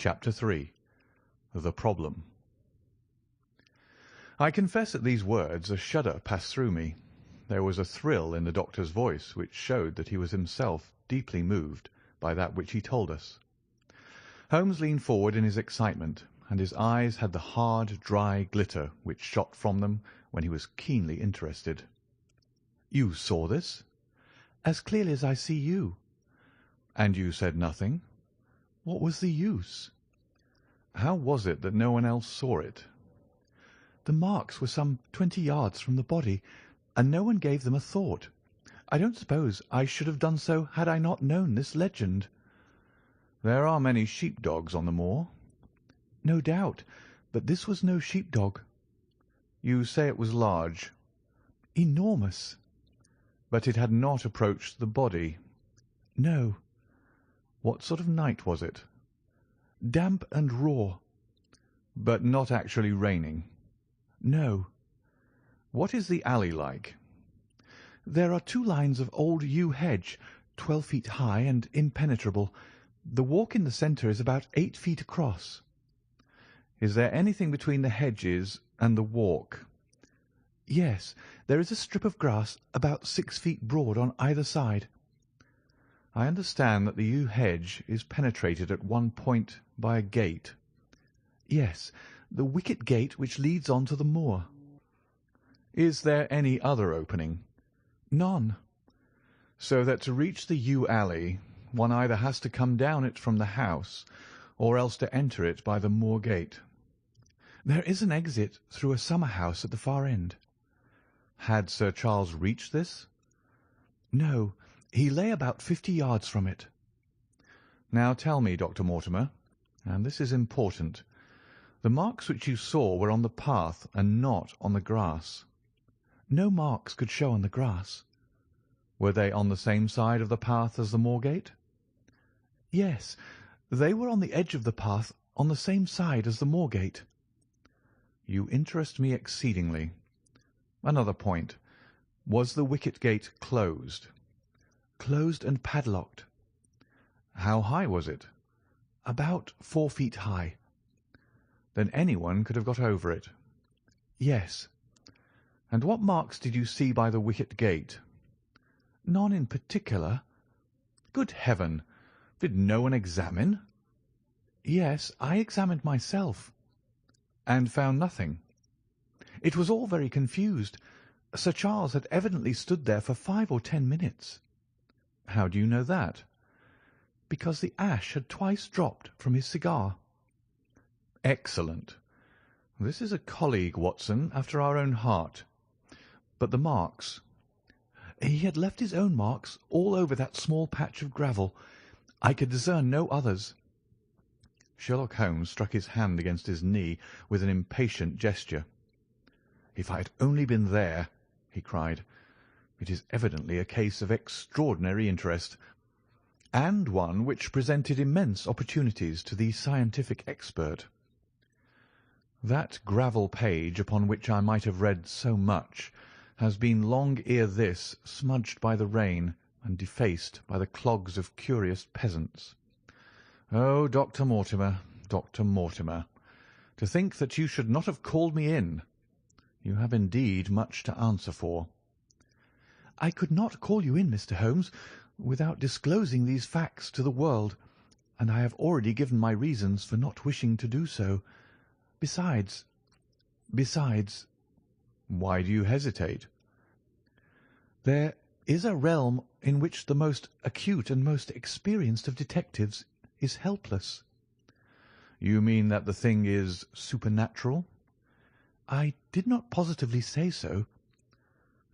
Chapter 3. The Problem. I confess at these words a shudder passed through me. There was a thrill in the doctor's voice which showed that he was himself deeply moved by that which he told us. Holmes leaned forward in his excitement, and his eyes had the hard, dry glitter which shot from them when he was keenly interested. "You saw this?" "As clearly as I see you." "And you said nothing?" "What was the use?" "How was it that no one else saw it?" "The marks were some 20 yards from the body, and no one gave them a thought. I don't suppose I should have done so had I not known this legend." "There are many sheep-dogs on the moor?" "No doubt, but this was no sheep-dog." "You say it was large?" "Enormous." "But it had not approached the body?" "No." "What sort of night was it?" "Damp and raw." "But not actually raining?" "No." "What is the alley like?" "There are 2 lines of old yew hedge, 12 feet high and impenetrable. The walk in the centre is about 8 feet across." "Is there anything between the hedges and the walk?" "Yes, there is a strip of grass about 6 feet broad on either side." "I understand that the yew hedge is penetrated at one point by a gate." "Yes, the wicket gate which leads on to the moor." "Is there any other opening?" "None." "So that to reach the yew alley one either has to come down it from the house or else to enter it by the moor gate?" "There is an exit through a summer house at the far end." "Had Sir Charles reached this?" "No, he lay about 50 yards from it." "Now tell me, Dr. Mortimer, and this is important, the marks which you saw were on the path and not on the grass." "No marks could show on the grass." "Were they on the same side of the path as the moor gate?" "Yes, they were on the edge of the path on the same side as the moor gate." "You interest me exceedingly. Another point. Was the wicket gate closed?" "Closed and padlocked." "How high was it?" "About 4 feet high." "Then anyone could have got over it?" "Yes." "And what marks did you see by the wicket gate?" "None in particular." "Good heaven! Did no one examine?" "Yes, I examined myself." "And found nothing?" "It was all very confused. Sir Charles had evidently stood there for 5 or 10 minutes." "How do you know that?" "Because the ash had twice dropped from his cigar." "Excellent. This is a colleague, Watson, after our own heart. But the marks?" "He had left his own marks all over that small patch of gravel. I could discern no others." Sherlock Holmes struck his hand against his knee with an impatient gesture. "If I had only been there!" he cried. "It is evidently a case of extraordinary interest, and one which presented immense opportunities to the scientific expert. That gravel page upon which I might have read so much has been long ere this smudged by the rain and defaced by the clogs of curious peasants. Oh, Dr. Mortimer, Dr. Mortimer, to think that you should not have called me in! You have indeed much to answer for." "I could not call you in, Mr. Holmes, without disclosing these facts to the world, and I have already given my reasons for not wishing to do so. Besides—" "Why do you hesitate?" "There is a realm in which the most acute and most experienced of detectives is helpless." "You mean that the thing is supernatural?" "I did not positively say so."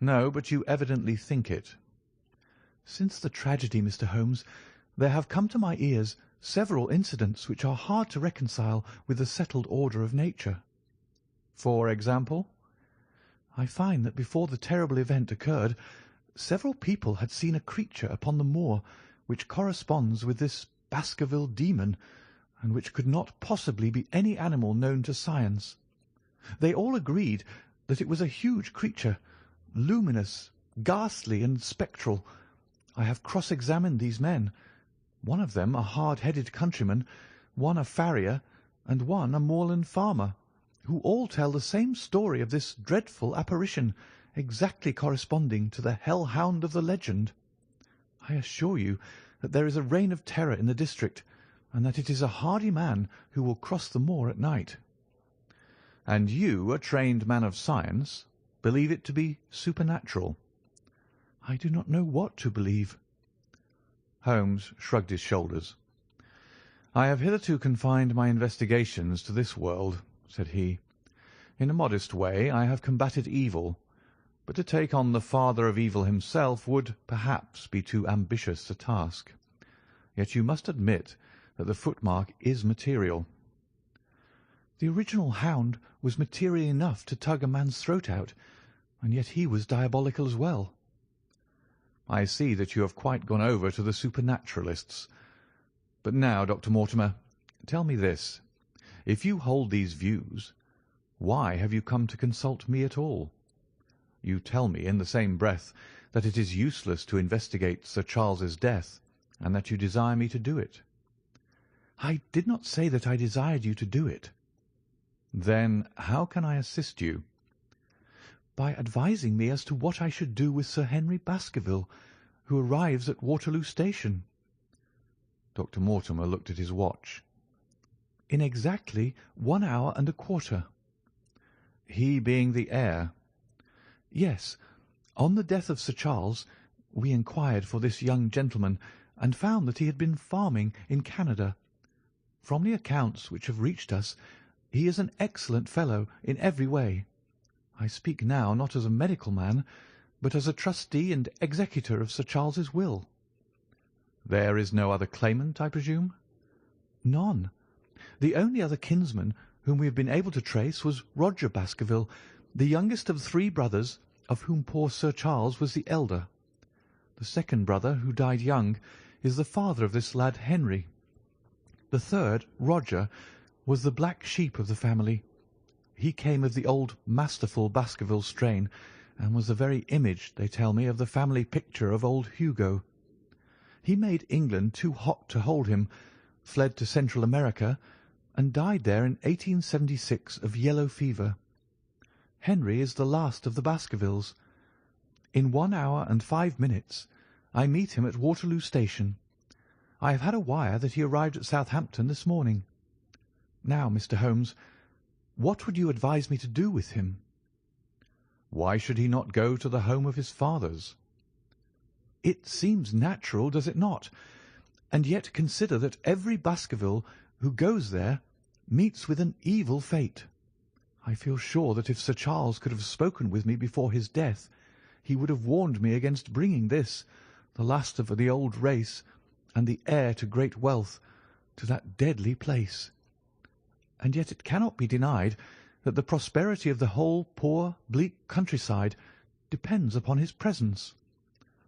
"No, but you evidently think it." "Since the tragedy, Mr. Holmes, there have come to my ears several incidents which are hard to reconcile with the settled order of nature." "For example?" "I find that before the terrible event occurred, several people had seen a creature upon the moor which corresponds with this Baskerville demon, and which could not possibly be any animal known to science. They all agreed that it was a huge creature, luminous, ghastly, and spectral. I have cross-examined these men. One of them, a hard-headed countryman, one a farrier, and one a moorland farmer, who all tell the same story of this dreadful apparition, exactly corresponding to the hell-hound of the legend. I assure you that there is a reign of terror in the district, and that it is a hardy man who will cross the moor at night." "And you, a trained man of science, believe it to be supernatural?" "I do not know what to believe." Holmes shrugged his shoulders. "I have hitherto confined my investigations to this world," said he. "In a modest way I have combated evil, but to take on the father of evil himself would, perhaps, be too ambitious a task. Yet you must admit that the footmark is material." "The original hound was material enough to tug a man's throat out, and yet he was diabolical as well." "I see that you have quite gone over to the supernaturalists. But now, Dr. Mortimer, tell me this. If you hold these views, why have you come to consult me at all? You tell me in the same breath that it is useless to investigate Sir Charles's death, and that you desire me to do it." "I did not say that I desired you to do it." "Then how can I assist you?" "By advising me as to what I should do with Sir Henry Baskerville, who arrives at Waterloo Station." Dr. Mortimer looked at his watch. "In exactly 1 hour and a quarter." "He being the heir?" "Yes. On the death of Sir Charles, we inquired for this young gentleman, and found that he had been farming in Canada. From the accounts which have reached us, he is an excellent fellow in every way. I speak now not as a medical man, but as a trustee and executor of Sir Charles's will." "There is no other claimant, I presume?" "None. The only other kinsman whom we have been able to trace was Roger Baskerville, the youngest of 3 brothers, of whom poor Sir Charles was the elder. The second brother, who died young, is the father of this lad Henry. The third, Roger, was the black sheep of the family. He came of the old masterful Baskerville strain, and was the very image, they tell me, of the family picture of old Hugo. He made England too hot to hold him, fled to Central America, and died there in 1876 of yellow fever. Henry is the last of the Baskervilles. In 1 hour and 5 minutes I meet him at Waterloo Station. I have had a wire that he arrived at Southampton this morning. Now, Mr. Holmes, what would you advise me to do with him?" "Why should he not go to the home of his fathers?" "It seems natural, does it not? And yet consider that every Baskerville who goes there meets with an evil fate. I feel sure that if Sir Charles could have spoken with me before his death, he would have warned me against bringing this, the last of the old race, and the heir to great wealth, to that deadly place. And yet it cannot be denied that the prosperity of the whole poor, bleak countryside depends upon his presence.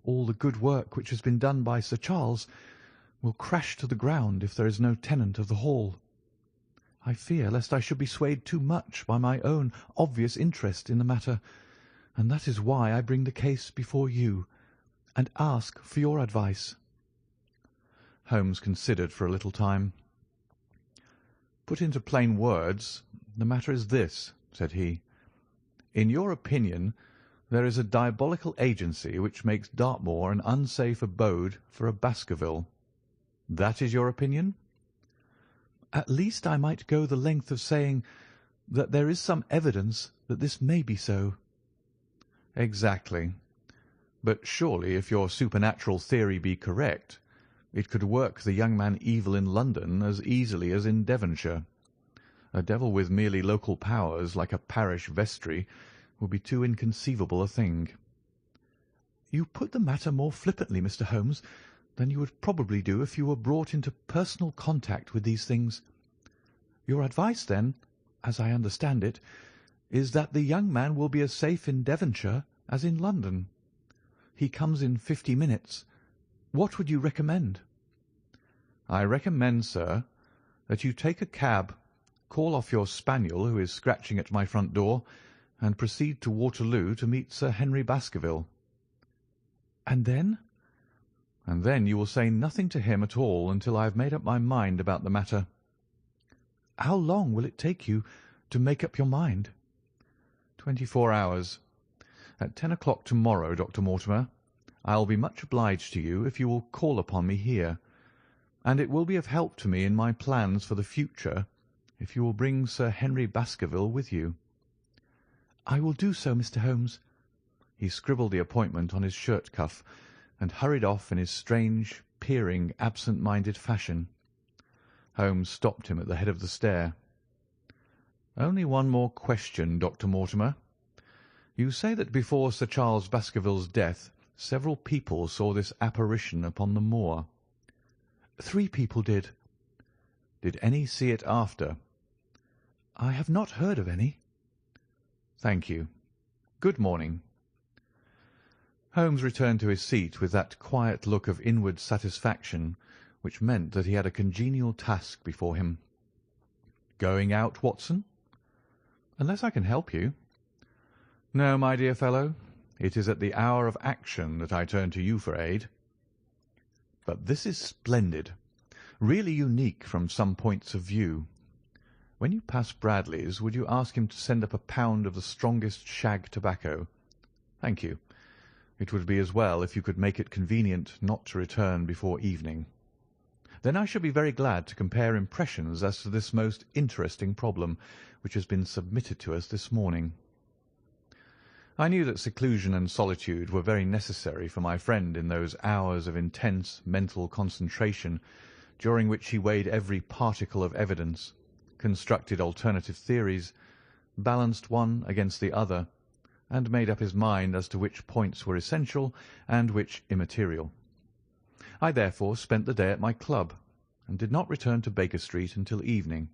All the good work which has been done by Sir Charles will crash to the ground if there is no tenant of the Hall. I fear lest I should be swayed too much by my own obvious interest in the matter, and that is why I bring the case before you, and ask for your advice." Holmes considered for a little time. "Put into plain words, the matter is this," said he. "In your opinion, there is a diabolical agency which makes Dartmoor an unsafe abode for a Baskerville. That is your opinion?" "At least I might go the length of saying that there is some evidence that this may be so." "Exactly. But surely, if your supernatural theory be correct, it could work the young man evil in London as easily as in Devonshire. A devil with merely local powers, like a parish vestry, would be too inconceivable a thing." "You put the matter more flippantly, Mr. Holmes, than you would probably do if you were brought into personal contact with these things. Your advice, then, as I understand it, is that the young man will be as safe in Devonshire as in London. He comes in 50 minutes. What would you recommend?" "I recommend, sir, that you take a cab, call off your spaniel who is scratching at my front door, and proceed to Waterloo to meet Sir Henry Baskerville." "And then?" "And then you will say nothing to him at all until I have made up my mind about the matter. How long will it take you to make up your mind?" 24 hours. At 10 o'clock tomorrow, Dr. Mortimer. I will be much obliged to you if you will call upon me here, and it will be of help to me in my plans for the future if you will bring Sir Henry Baskerville with you." "I will do so, Mr. Holmes." He scribbled the appointment on his shirt cuff and hurried off in his strange, peering, absent-minded fashion. Holmes stopped him at the head of the stair. "Only one more question, Dr. Mortimer. You say that before Sir Charles Baskerville's death several people saw this apparition upon the moor." "3 people did." "Did any see it after?" "I have not heard of any." "Thank you. Good morning." Holmes returned to his seat with that quiet look of inward satisfaction which meant that he had a congenial task before him. "Going out, Watson?" "Unless I can help you." "No, my dear fellow. It is at the hour of action that I turn to you for aid." "But this is splendid, really unique from some points of view. When you pass Bradley's, would you ask him to send up a pound of the strongest shag tobacco? Thank you. It would be as well if you could make it convenient not to return before evening. Then I shall be very glad to compare impressions as to this most interesting problem which has been submitted to us this morning." I knew that seclusion and solitude were very necessary for my friend in those hours of intense mental concentration during which he weighed every particle of evidence, constructed alternative theories, balanced one against the other, and made up his mind as to which points were essential and which immaterial. I therefore spent the day at my club, and did not return to Baker Street until evening.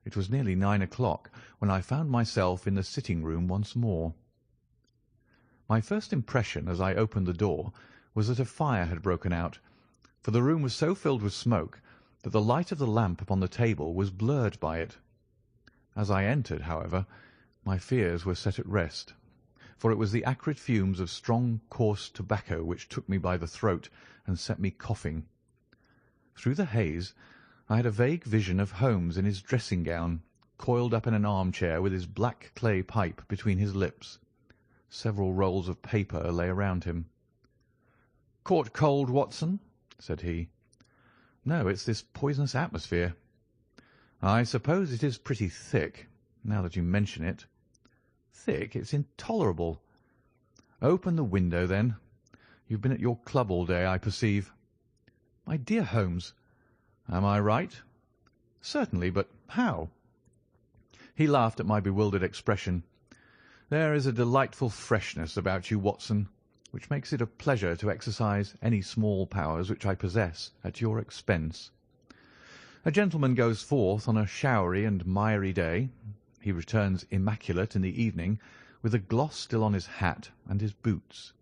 It was nearly 9 o'clock when I found myself in the sitting-room once more. My first impression as I opened the door was that a fire had broken out, for the room was so filled with smoke that the light of the lamp upon the table was blurred by it. As I entered, however, my fears were set at rest, for it was the acrid fumes of strong, coarse tobacco which took me by the throat and set me coughing. Through the haze I had a vague vision of Holmes in his dressing-gown, coiled up in an armchair with his black clay pipe between his lips. Several rolls of paper lay around him. "Caught cold, Watson?" said he. "No, it's this poisonous atmosphere." "I suppose it is pretty thick, now that you mention it." "Thick? It's intolerable." "Open the window, then. You've been at your club all day, I perceive." "My dear Holmes." "Am I right?" "Certainly, but how?" He laughed at my bewildered expression. "There is a delightful freshness about you, Watson, which makes it a pleasure to exercise any small powers which I possess at your expense. A gentleman goes forth on a showery and miry day. He returns immaculate in the evening, with a gloss still on his hat and his boots.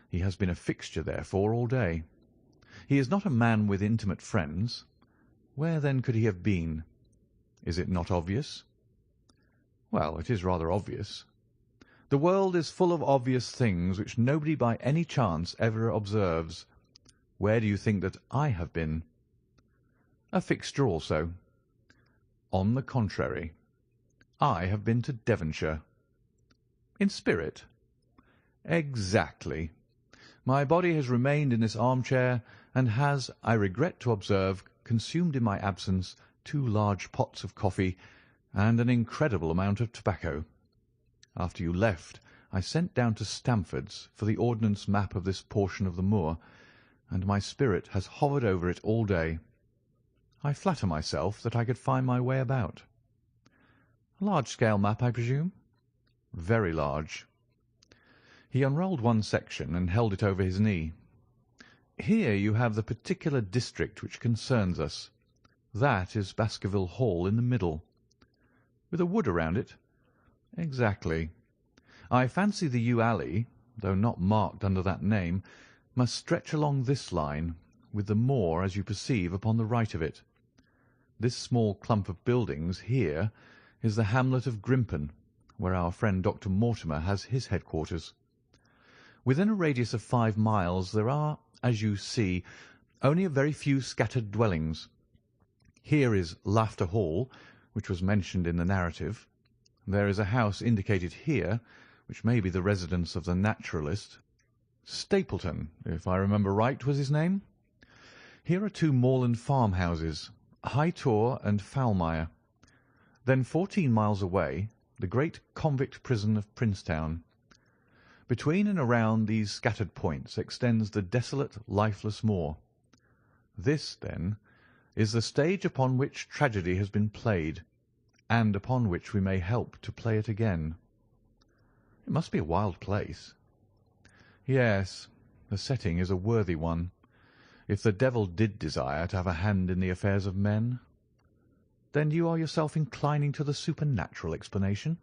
He has been a fixture, therefore, all day. He is not a man with intimate friends. Where, then, could he have been? Is it not obvious?" "Well, it is rather obvious." "The world is full of obvious things which nobody by any chance ever observes. Where do you think that I have been?" "A fixture also." "On the contrary. I have been to Devonshire." "In spirit?" "Exactly. My body has remained in this armchair, and has, I regret to observe, consumed in my absence 2 large pots of coffee and an incredible amount of tobacco. After you left, I sent down to Stamford's for the ordnance map of this portion of the moor, and my spirit has hovered over it all day. I flatter myself that I could find my way about." "A large-scale map, I presume?" "Very large." He unrolled one section and held it over his knee. "Here you have the particular district which concerns us. That is Baskerville Hall in the middle." "With a wood around it?" "Exactly. I fancy the yew alley, though not marked under that name, must stretch along this line, with the moor, as you perceive, upon the right of it. This small clump of buildings here is the hamlet of Grimpen, where our friend Dr. Mortimer has his headquarters. Within a radius of 5 miles there are, as you see, only a very few scattered dwellings. Here is Laughter Hall, which was mentioned in the narrative. There is a house indicated here, which may be the residence of the naturalist. Stapleton, if I remember right, was his name. Here are 2 moorland farmhouses, High Tor and Foulmire. Then 14 miles away, the great convict prison of Princetown. Between and around these scattered points extends the desolate, lifeless moor. This, then, is the stage upon which tragedy has been played, and upon which we may help to play it again. It must be a wild place. Yes, the setting is a worthy one, if the devil did desire to have a hand in the affairs of men. Then you are yourself inclining to the supernatural explanation?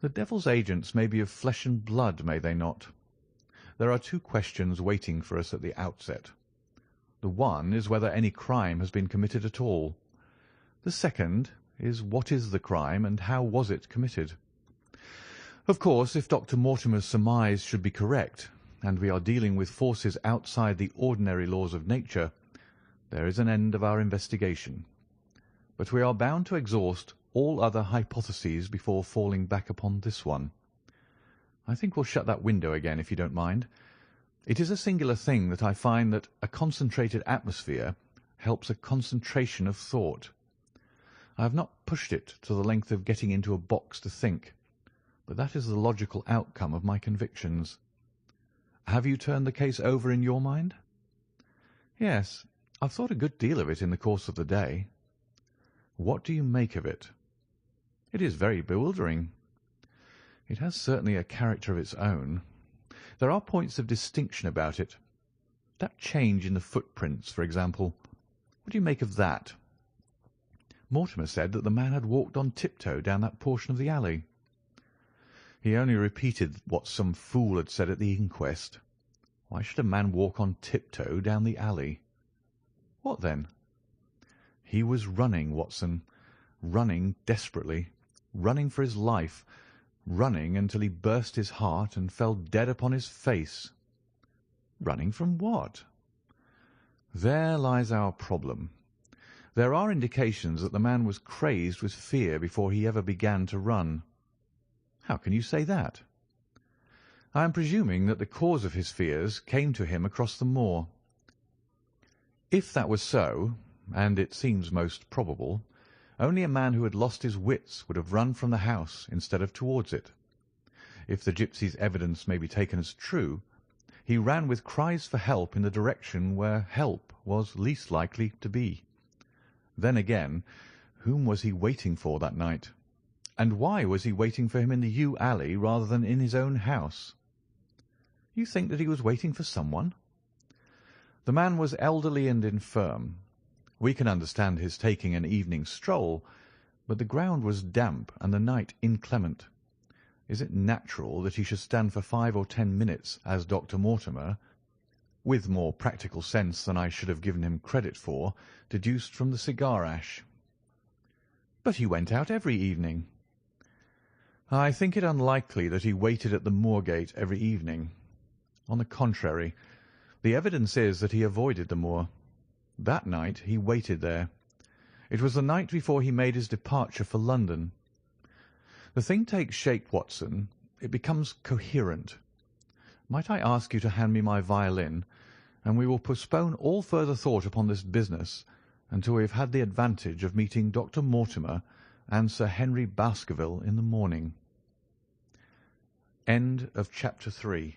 The devil's agents may be of flesh and blood, may they not? There are 2 questions waiting for us at the outset. The one is whether any crime has been committed at all. The second is what is the crime and how was it committed? Of course, if Dr. Mortimer's surmise should be correct, and we are dealing with forces outside the ordinary laws of nature, there is an end of our investigation. But we are bound to exhaust all other hypotheses before falling back upon this one. I think we'll shut that window again, if you don't mind. It is a singular thing that I find that a concentrated atmosphere helps a concentration of thought. I have not pushed it to the length of getting into a box to think, but that is the logical outcome of my convictions. Have you turned the case over in your mind? Yes, I've thought a good deal of it in the course of the day. What do you make of it? It is very bewildering. It has certainly a character of its own. There are points of distinction about it. That change in the footprints, for example. What do you make of that? Mortimer said that the man had walked on tiptoe down that portion of the alley. He only repeated what some fool had said at the inquest. Why should a man walk on tiptoe down the alley? What then? He was running, Watson, running desperately, running for his life, running until he burst his heart and fell dead upon his face. Running from what? There lies our problem. There are indications that the man was crazed with fear before he ever began to run. How can you say that? I am presuming that the cause of his fears came to him across the moor. If that was so, and it seems most probable, only a man who had lost his wits would have run from the house instead of towards it. If the gypsy's evidence may be taken as true, he ran with cries for help in the direction where help was least likely to be. Then again, whom was he waiting for that night? And why was he waiting for him in the yew alley rather than in his own house? You think that he was waiting for someone? The man was elderly and infirm. We can understand his taking an evening stroll, but the ground was damp and the night inclement. Is it natural that he should stand for 5 or 10 minutes, as Dr. Mortimer, with more practical sense than I should have given him credit for, deduced from the cigar ash? But he went out every evening. I think it unlikely that he waited at the moor-gate every evening. On the contrary, the evidence is that he avoided the moor. That night he waited there. It was the night before he made his departure for London. The thing takes shape, Watson. It becomes coherent. Might I ask you to hand me my violin, and we will postpone all further thought upon this business until we have had the advantage of meeting Dr. Mortimer and Sir Henry Baskerville in the morning. End of Chapter 3.